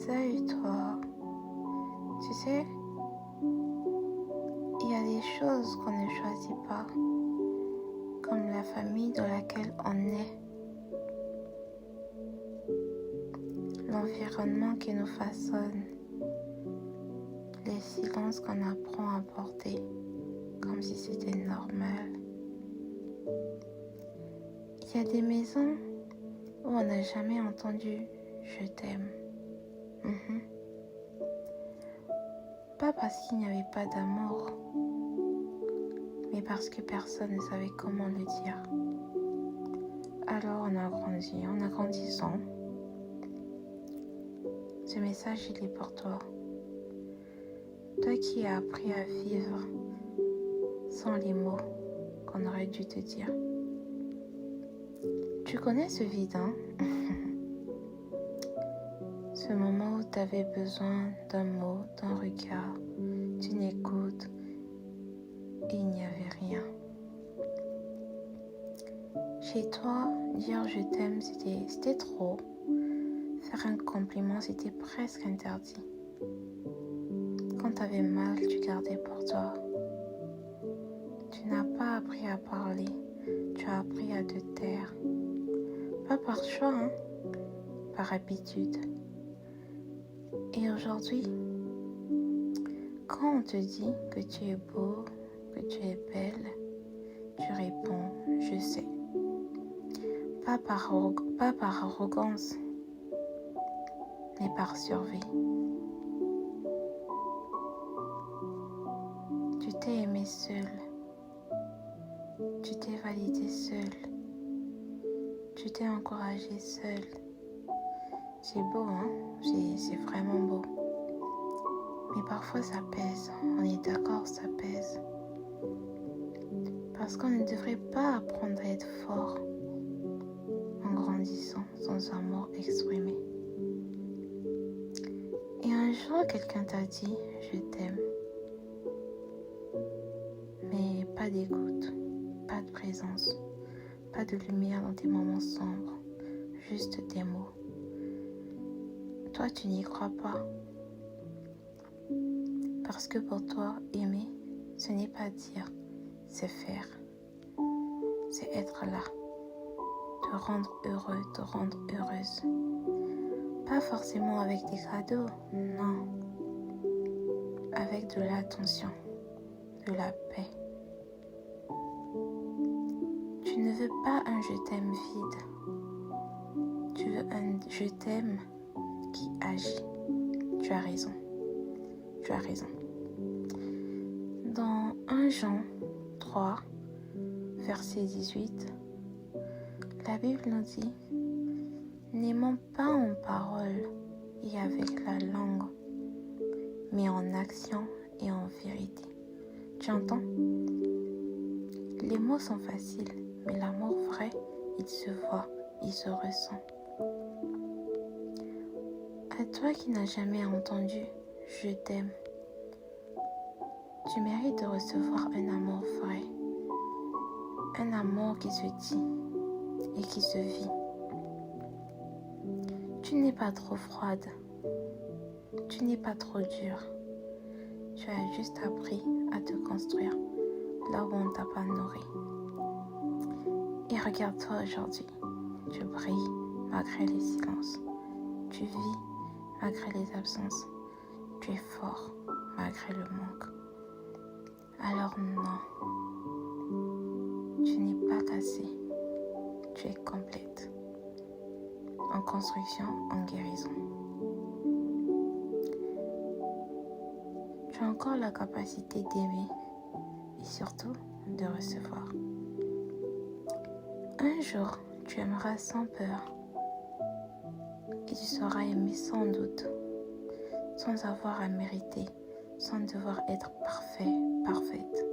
Salut toi, tu sais, il y a des choses qu'on ne choisit pas, comme la famille dans laquelle on est, l'environnement qui nous façonne, les silences qu'on apprend à porter, comme si c'était normal. Il y a des maisons où on n'a jamais entendu « je t'aime ». Pas parce qu'il n'y avait pas d'amour, mais parce que personne ne savait comment le dire. Alors on a grandi, en grandissant. Ce message, il est pour toi. Toi qui as appris à vivre sans les mots qu'on aurait dû te dire. Tu connais ce vide, hein? Ce moment où tu avais besoin d'un mot, d'un regard, d'une écoute, et il n'y avait rien. Chez toi, dire je t'aime, c'était trop. Faire un compliment, c'était presque interdit. Quand tu avais mal, tu gardais pour toi. Tu n'as pas appris à parler, tu as appris à te taire. Pas par choix, hein? Par habitude. Et aujourd'hui, quand on te dit que tu es beau, que tu es belle, tu réponds « je sais ». Pas par arrogance, mais par survie. Tu t'es aimé seul, tu t'es validé seul, tu t'es encouragé seul. C'est beau, hein? C'est vraiment beau. Mais parfois ça pèse, on est d'accord, ça pèse. Parce qu'on ne devrait pas apprendre à être fort en grandissant sans amour exprimé. Et un jour, quelqu'un t'a dit « je t'aime ». Mais pas d'écoute, pas de présence, pas de lumière dans tes moments sombres, juste des mots. Toi, tu n'y crois pas. Parce que pour toi, aimer, ce n'est pas dire, c'est faire. C'est être là, te rendre heureux, te rendre heureuse. Pas forcément avec des cadeaux, non. Avec de l'attention, de la paix. Tu ne veux pas un je t'aime vide. Tu veux un je t'aime qui agit. Tu as raison. Tu as raison. Dans 1 Jean 3, verset 18, la Bible nous dit « N'aimons pas en parole et avec la langue, mais en action et en vérité. » Tu entends? Les mots sont faciles, mais l'amour vrai, il se voit, il se ressent. À toi qui n'as jamais entendu « je t'aime », tu mérites de recevoir un amour vrai, un amour qui se dit et qui se vit. Tu n'es pas trop froide, tu n'es pas trop dure, tu as juste appris à te construire là où on ne t'a pas nourri. Et regarde-toi aujourd'hui, tu brilles malgré les silences, tu vis malgré les absences, tu es fort malgré le manque. Alors non, tu n'es pas cassé, tu es complète, en construction, en guérison. Tu as encore la capacité d'aimer et surtout de recevoir. Un jour, tu aimeras sans peur et tu seras aimé sans doute, sans avoir à mériter, sans devoir être parfait, parfaite.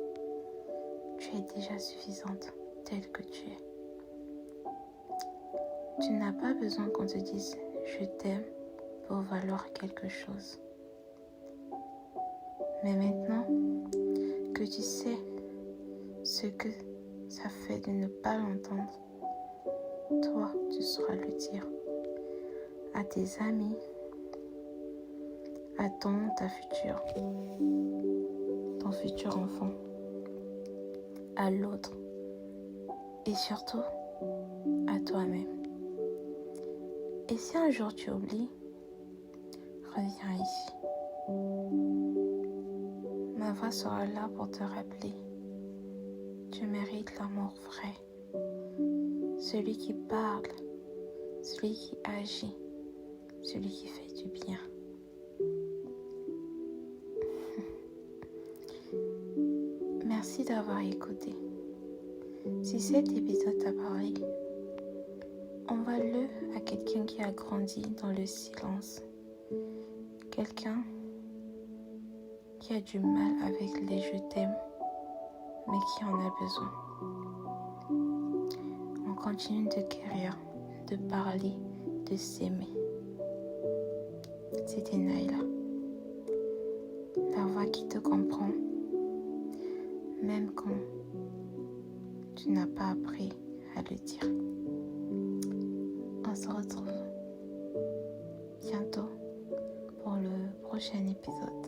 Tu es déjà suffisante telle que tu es. Tu n'as pas besoin qu'on te dise « je t'aime » pour valoir quelque chose. Mais maintenant que tu sais ce que ça fait de ne pas l'entendre, toi, tu sauras le dire à tes amis, à ta future, ton futur enfant, à l'autre et surtout à toi-même. Et si un jour tu oublies, reviens ici. Ma voix sera là pour te rappeler. Tu mérites l'amour vrai, celui qui parle, celui qui agit, celui qui fait du bien. Merci d'avoir écouté. Si cet épisode t'a parlé, envoie-le à quelqu'un qui a grandi dans le silence, quelqu'un qui a du mal avec les je t'aime, mais qui en a besoin. On continue de guérir, de parler, de s'aimer. C'était Naïla, la voix qui te comprend, même quand tu n'as pas appris à le dire. On se retrouve bientôt pour le prochain épisode.